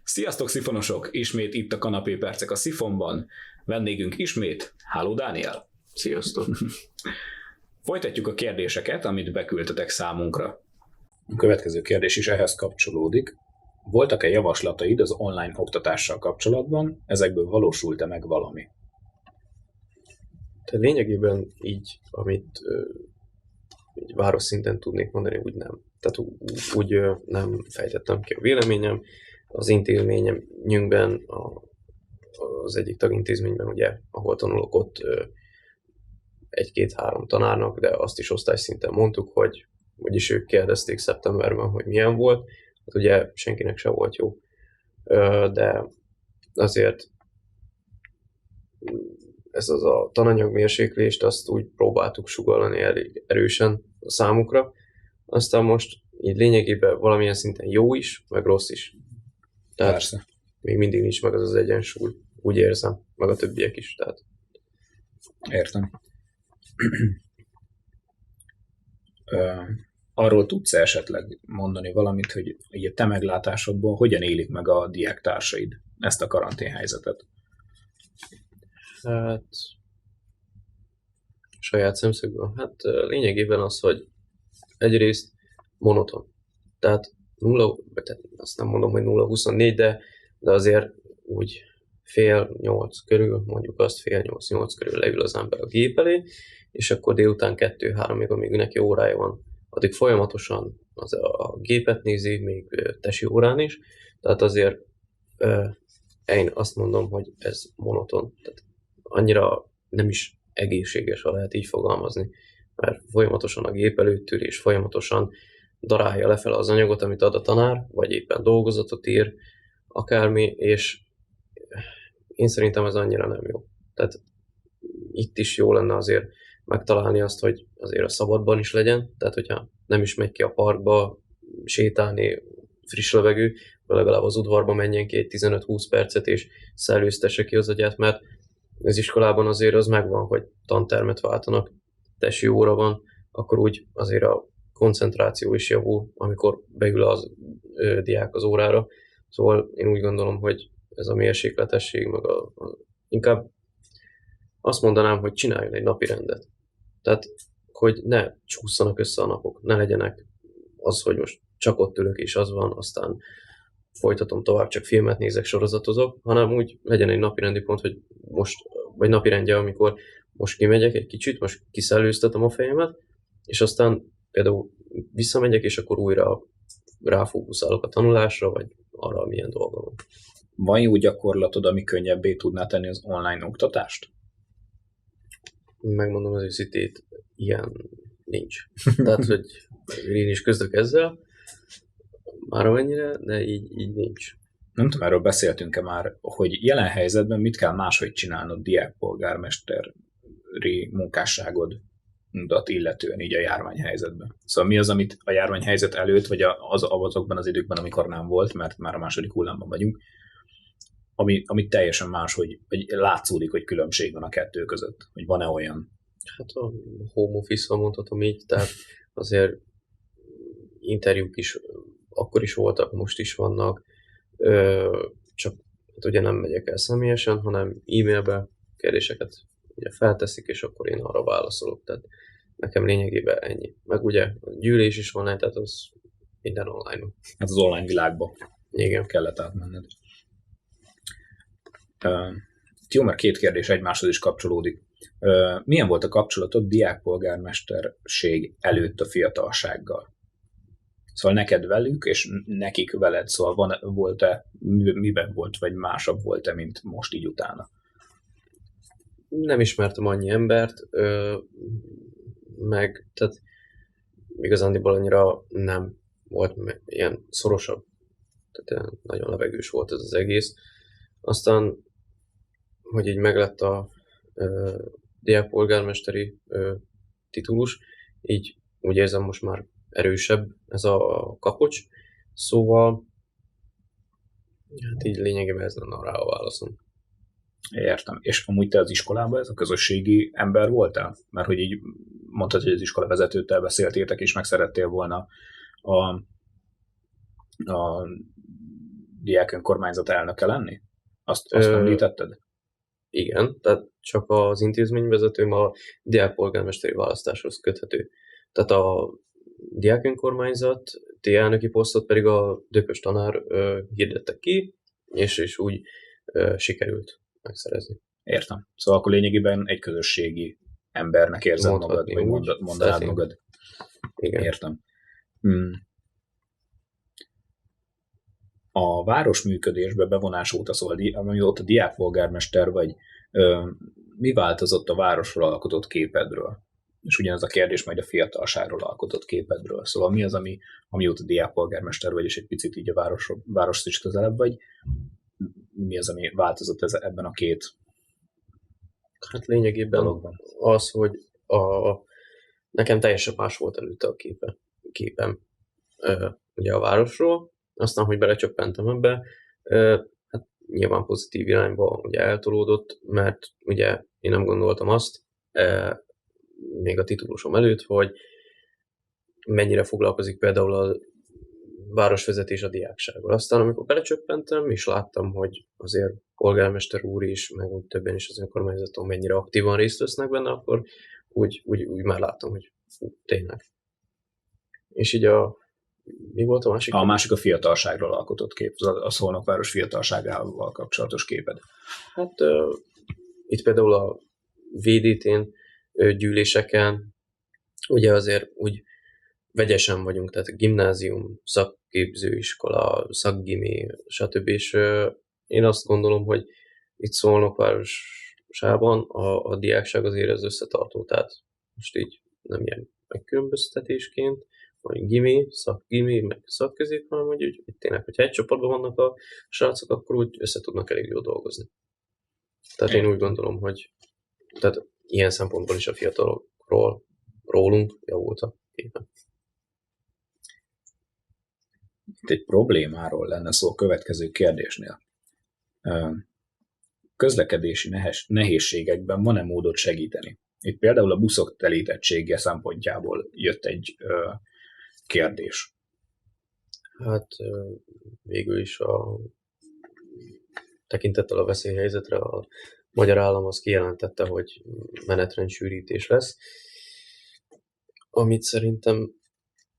Sziasztok, szifonosok! Ismét itt a kanapépercek a szifonban. Vendégünk ismét Háló Dániel. Sziasztok! Folytatjuk a kérdéseket, amit beküldtetek számunkra. A következő kérdés is ehhez kapcsolódik. Voltak-e javaslataid az online oktatással kapcsolatban? Ezekből valósult-e meg valami? Tehát lényegében így, amit így város szinten tudnék mondani, úgy nem. Tehát úgy nem fejtettem ki a véleményem. Az intézményünkben, az egyik tagintézményben, ugye, ahol tanulok, ott egy-két-három tanárnak, de azt is osztályszinten mondtuk, hogy úgyis ők kérdezték szeptemberben, hogy milyen volt. Hát ugye senkinek se volt jó. De azért ez az a tananyagmérséklést, azt úgy próbáltuk sugallani elég erősen a számukra. Aztán most így lényegében valamilyen szinten jó is, meg rossz is. Tehát Persze. még mindig nincs meg az egyensúly. Úgy érzem, meg a többiek is. Tehát. Értem. Arról tudsz esetleg mondani valamit, hogy így a te meglátásodból hogyan élik meg a diáktársaid ezt a karanténhelyzetet? Hát saját szemszögből. Hát lényegében az, hogy egyrészt monoton. Tehát azt nem mondom, hogy 0-24, de azért úgy 7:30 körül, mondjuk azt 7:30-8 körül leül az ember a gép elé, és akkor délután 2-3-ig, amíg neki órája van, addig folyamatosan az a gépet nézi, még tesi órán is. Tehát azért én azt mondom, hogy ez monoton. Tehát annyira nem is egészséges, ha lehet így fogalmazni, mert folyamatosan a gép előtt ül, és folyamatosan darálja lefele az anyagot, amit ad a tanár, vagy éppen dolgozatot ír, akármi, és én szerintem ez annyira nem jó. Tehát itt is jó lenne azért megtalálni azt, hogy azért a szabadban is legyen, tehát hogyha nem is megy ki a parkba sétálni, friss levegő, legalább az udvarba menjen ki egy 15-20 percet, és szellőztesse ki az agyát, mert az iskolában azért az megvan, hogy tantermet váltanak, tesi óra van, akkor úgy azért a koncentráció is javul, amikor beül az diák az órára. Szóval én úgy gondolom, hogy ez a mérsékletesség, meg inkább azt mondanám, hogy csináljon egy napi rendet. Tehát, hogy ne csúszanak össze a napok, ne legyenek az, hogy most csak ott ülök és az van, aztán folytatom tovább, csak filmet nézek, sorozatozok, hanem úgy legyen egy napirendi pont, hogy most, vagy napirendje, amikor most kimegyek egy kicsit, most kiszellőztetem a fejemet, és aztán például visszamegyek, és akkor újra ráfókuszálok a tanulásra, vagy arra, milyen dolga van. Van jó gyakorlatod, ami könnyebbé tudná tenni az online oktatást? Megmondom az őszintét, ilyen nincs. Tehát, hogy én is küzdök ezzel, már amennyire, de így nincs. Nem tudom, erről beszéltünk-e már, hogy jelen helyzetben mit kell máshogy csinálnod diákpolgármesteri munkásságodat illetően így a járványhelyzetben. Szóval mi az, amit a járványhelyzet előtt, vagy azokban az időkben, amikor nem volt, mert már a második hullámban vagyunk, ami teljesen más, hogy látszódik, hogy különbség van a kettő között, hogy van-e olyan? Hát a home office-val mondhatom így, tehát azért interjúk is akkor is voltak, most is vannak, csak hát ugye nem megyek el személyesen, hanem e-mailbe kérdéseket ugye felteszik, és akkor én arra válaszolok, tehát nekem lényegében ennyi. Meg ugye a gyűlés is van, tehát az minden online. Hát az online világban igen, kellett átmenned. Jó, mert két kérdés egymáshoz is kapcsolódik. Milyen volt a kapcsolatod diákpolgármesterség előtt a fiatalsággal? Szóval neked velük, és nekik veled, szóval volt-e, miben volt, vagy másabb volt-e, mint most így utána? Nem ismertem annyi embert, meg tehát igazándiból annyira nem volt ilyen szorosabb, tehát nagyon levegős volt ez az egész. Aztán, hogy így meglett a diákpolgármesteri titulus, így úgy érzem most már erősebb ez a kapocs, szóval hát így lényegében ez lenne rá a válaszom. Értem. És amúgy te az iskolában ez a közösségi ember voltál? Mert hogy így mondtad, hogy az iskola vezetőttel beszéltétek, és meg szerettél volna a diák önkormányzat elnöke lenni? Azt említetted? Igen, tehát csak az intézményvezetőm a diákpolgármesteri választáshoz köthető. Tehát a diákönkormányzat elnöki posztot pedig a Dökös tanár hirdette ki, és úgy sikerült megszerezni. Értem. Szóval akkor lényegében egy közösségi embernek érzed magad, vagy mondanád magad. Igen. Értem. A város működésbe bevonás óta, szóval amióta diákpolgármester vagy, mi változott a városról alkotott képedről? És ugyanaz a kérdés majd a fiatalságról alkotott képedről. Szóval mi az, amióta diákpolgármester vagy, és egy picit így a városhoz is közelebb vagy, mi az, ami változott ebben a két Hát lényegében dologban? Az, hogy nekem teljesen más volt előtte a képem ugye a városról, aztán, hogy belecsöppentem ebbe, hát nyilván pozitív irányba ugye eltolódott, mert ugye én nem gondoltam azt, még a titulusom előtt, hogy mennyire foglalkozik például a városvezetés a diáksággal. Aztán, amikor belecsöppentem, és láttam, hogy azért polgármester úr is, meg úgy többen is az önkormányzaton mennyire aktívan részt vesznek benne, akkor úgy már láttam, hogy tényleg. És így mi volt a másik? A másik a fiatalságról alkotott kép, a Szolnokváros fiatalságával kapcsolatos képed. Hát itt például a VDT-n gyűléseken ugye azért úgy vegyesen vagyunk, tehát gimnázium, szakképzőiskola, szakgimi, stb. És én azt gondolom, hogy itt Szolnokvárosában a diákság azért az összetartó, tehát most így nem ilyen megkülönböztetésként, vagy gimi, szakgimi, meg szakközép, hanem hogy tényleg, hogyha egy csapatban vannak a srácok, akkor úgy össze tudnak elég jól dolgozni. Tehát én úgy gondolom, hogy tehát ilyen szempontból is a fiatalokról, rólunk javult a képen. Itt egy problémáról lenne szó a következő kérdésnél. Közlekedési nehézségekben van-e módot segíteni? Itt például a buszok telítettsége szempontjából jött egy kérdés. Hát végül is tekintettel a veszélyhelyzetre a magyar állam az kijelentette, hogy menetrendsűrítés lesz, amit szerintem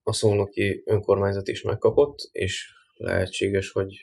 a szolnoki önkormányzat is megkapott, és lehetséges, hogy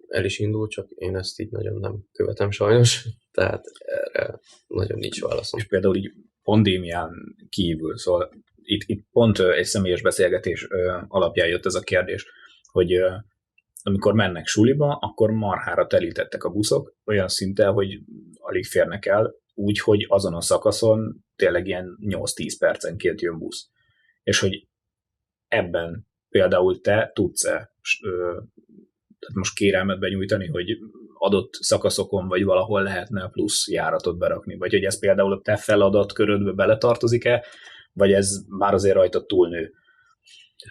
el is indul, csak én ezt így nagyon nem követem sajnos, tehát erre nagyon nincs válaszom. És például így pandémián kívül, szóval itt pont egy személyes beszélgetés alapján jött ez a kérdés, hogy amikor mennek suliba, akkor marhára telítettek a buszok, olyan szinten, hogy alig férnek el, úgyhogy azon a szakaszon tényleg ilyen 8-10 percenként jön busz. És hogy ebben például te tudsz-e tehát most kérelmet benyújtani, hogy adott szakaszokon vagy valahol lehetne plusz járatot berakni, vagy hogy ez például a te feladatkörödbe beletartozik-e, vagy ez már azért rajta túlnő?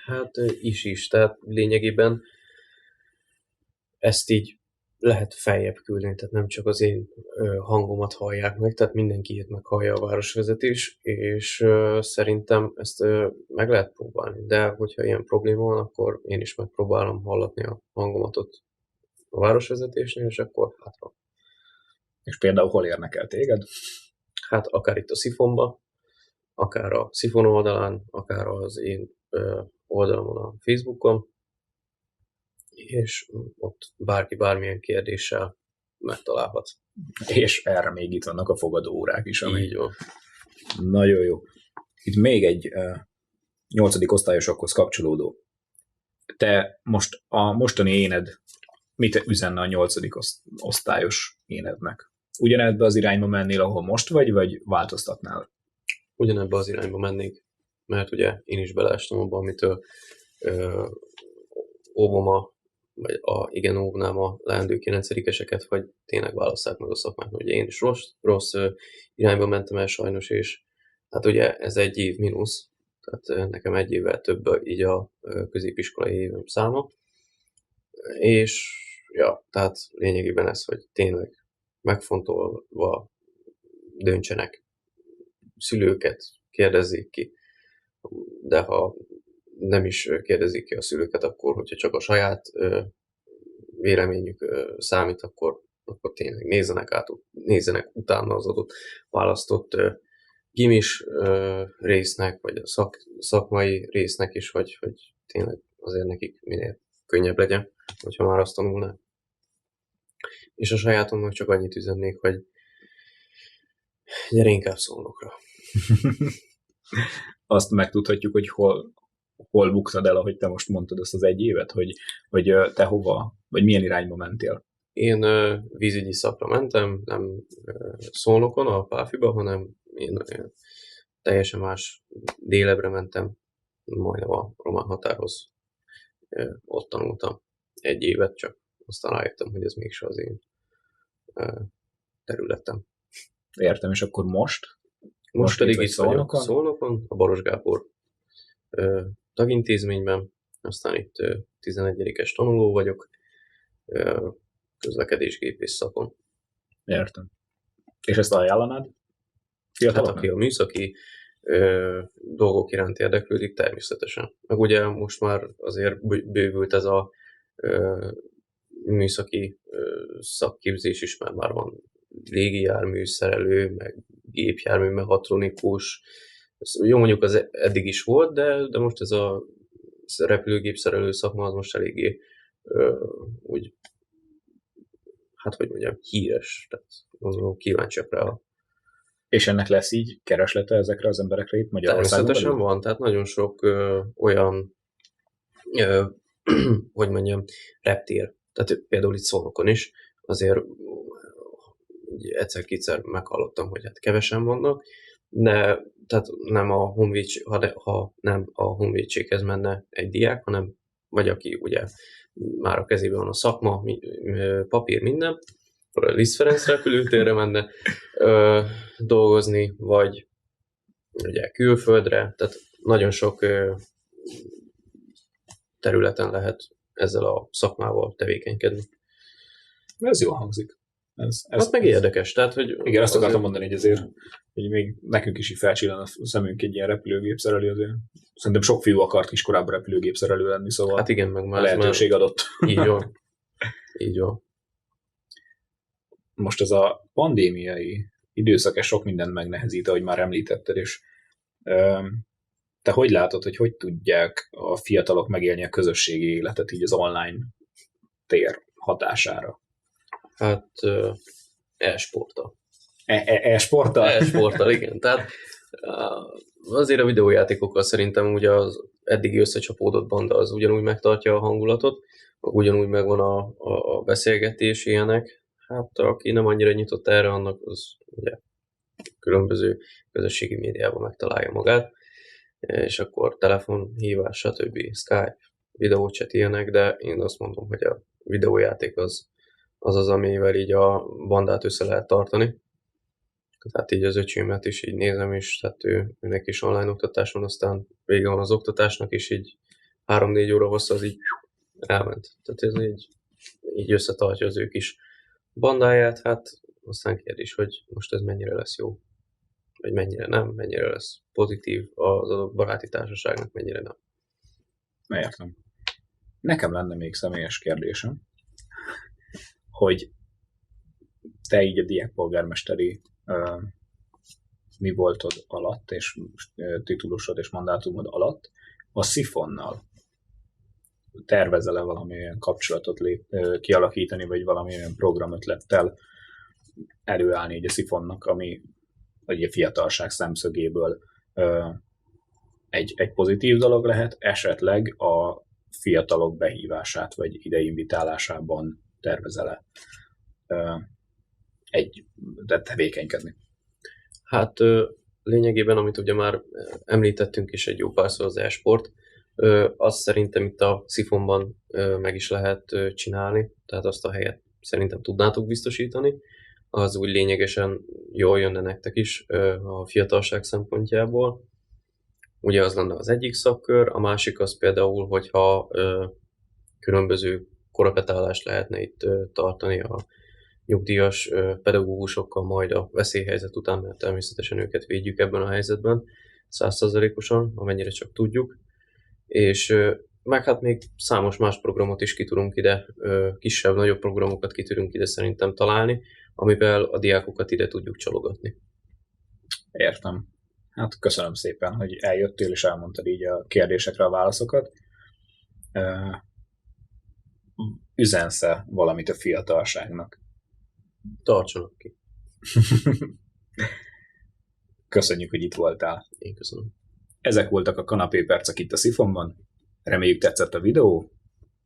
Hát is, tehát lényegében ezt így lehet feljebb küldeni, tehát nem csak az én hangomat hallják meg, tehát mindenki meghallja a városvezetés, és szerintem ezt meg lehet próbálni, de hogyha ilyen probléma van, akkor én is megpróbálom hallatni a hangomat ott a városvezetésnél, és akkor hát van. És például hol érnek el téged? Hát akár itt a Szifonba, akár a Szifon oldalán, akár az én oldalamon a Facebookon, és ott bárki bármilyen kérdéssel megtalálhat. És erre még itt vannak a fogadóórák is. Ami így van. Nagyon jó. Itt még egy 8. osztályosokhoz kapcsolódó. Te most a mostani éned mit üzenne a 8. osztályos énednek? Ugyanebbe az irányba mennél, ahol most vagy változtatnál? Ugyanebbe az irányba mennék, mert ugye én is beleestem abba, amitől vagy óvnám a leendő 9-eseket, hogy tényleg válasszák meg a szakmát, ugye én is rossz irányba mentem el sajnos, és hát ugye ez egy év mínusz, tehát nekem egy évvel több így a középiskolai évem száma, és ja, tehát lényegében ez, hogy tényleg megfontolva döntsenek, szülőket kérdezzék ki, de ha nem is kérdezik ki a szülőket, akkor, hogyha csak a saját véleményük számít, akkor tényleg nézzenek utána az adott választott gimis résznek, vagy a szakmai résznek is, hogy tényleg azért nekik minél könnyebb legyen, hogyha már azt tanulnak. És a sajátomnak csak annyit üzennék, hogy gyere inkább Szolnokra. Azt megtudhatjuk, hogy hol buktad el, ahogy te most mondtad azt az 1 évet, hogy te hova, vagy milyen irányba mentél? Én vízügyi szakra mentem, nem Szolnokon, a Pálfiba, hanem én teljesen más délebre mentem, majdnem a román határhoz. Ott tanultam 1 évet, csak aztán rájöttem, hogy ez mégse az én területem. Értem, és akkor most? Most pedig itt vagyok Szolnokon, a Baros Gábor tagintézményben, aztán itt 11-es tanuló vagyok, közlekedésgépész szakon. Értem. És ezt ajánlanád? Hát aki a műszaki dolgok iránt érdeklődik, természetesen. Meg ugye most már azért bővült ez a műszaki szakképzés is, mert már van légijárműszerelő, meg gépjármű mechatronikus. Jó, mondjuk az eddig is volt, de most ez a repülőgépszerelő szakma az most eléggé úgy, hát hogy mondjam, híres. Tehát gondolom kíváncsiak rá. És ennek lesz így kereslete ezekre az emberekre itt Magyarországon? Természetesen van, tehát nagyon sok olyan, hogy mondjam, reptér. Tehát például itt Szolnokon is azért egyszer-kétszer meghallottam, hogy hát kevesen vannak, de tehát nem a honvédség, ha nem a honvédséghez menne egy diák, hanem vagy aki ugye már a kezében van a szakma, papír, minden, akkor a Liszt Ferenc repülőtérre menne dolgozni, vagy ugye külföldre, tehát nagyon sok területen lehet ezzel a szakmával tevékenykedni. Ez jól hangzik. Ez meg érdekes. Tehát, hogy igen, azt akartam mondani, hogy azért hogy még nekünk is így felcsillan a szemünk egy ilyen repülőgépszerelő, azért szerintem sok fiú akart kiskorábban repülőgépszerelő lenni, szóval hát igen, meg a lehetőség adott. Így van. Így van. Most ez a pandémiai időszak sok mindent megnehezít, ahogy már említetted, és te hogy látod, hogy tudják a fiatalok megélni a közösségi életet így az online tér hatására? Hát e-sporttal. E-sporttal? E-sporttal, igen. Tehát azért a videójátékokkal szerintem ugye az eddigi összecsapódott banda az ugyanúgy megtartja a hangulatot, ugyanúgy megvan a beszélgetés ilyenek. Hát aki nem annyira nyitott erre, annak az ugye különböző közösségi médiában megtalálja magát, és akkor telefonhívás, stb. Skype, videóchat ilyenek, de én azt mondom, hogy a videójáték az, amivel így a bandát össze lehet tartani. Tehát így az öcsémet is így nézem, és tehát őnek is online oktatás van, aztán vége van az oktatásnak, és így 3-4 óra hossza az így elment. Tehát ez így összetartja az ő kis bandáját, hát aztán kérdés, hogy most ez mennyire lesz jó, vagy mennyire nem, mennyire lesz pozitív az adott baráti társaságnak, mennyire nem. Értem. Nekem lenne még személyes kérdésem, hogy te így a diákpolgármesteri mi voltod alatt, és titulusod és mandátumod alatt, a Szifonnal tervezel-e valamilyen kapcsolatot kialakítani, vagy valamilyen programötlettel előállni így a Szifonnak, ami a fiatalság szemszögéből egy pozitív dolog lehet, esetleg a fiatalok behívását, vagy ideinvitálásában tervezel-e tevékenykedni? Hát lényegében, amit ugye már említettünk is egy jó párszor, az e-sport, azt szerintem itt a Szifonban meg is lehet csinálni, tehát azt a helyet szerintem tudnátok biztosítani. Az úgy lényegesen jól jönne nektek is a fiatalság szempontjából. Ugye az lenne az egyik szakkör, a másik az például, hogyha különböző korapetállást lehetne itt tartani a nyugdíjas pedagógusokkal majd a veszélyhelyzet után, mert természetesen őket védjük ebben a helyzetben 100%-osan, amennyire csak tudjuk. És meg hát még számos más programot is ki tudunk ide, kisebb-nagyobb programokat ki tudunk ide szerintem találni, amivel a diákokat ide tudjuk csalogatni. Értem. Hát köszönöm szépen, hogy eljöttél és elmondtad így kérdésekre a válaszokat. Üzensz-e valamit a fiatalságnak? Tartsanak ki. Köszönjük, hogy itt voltál. Én köszönöm. Ezek voltak a kanapépercek itt a Szifonban. Reméljük tetszett a videó,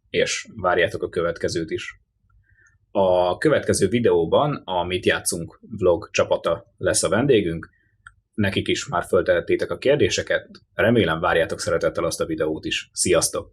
és várjátok a következőt is. A következő videóban a Mit játszunk vlog csapata lesz a vendégünk. Nekik is már föltehettétek a kérdéseket. Remélem várjátok szeretettel azt a videót is. Sziasztok!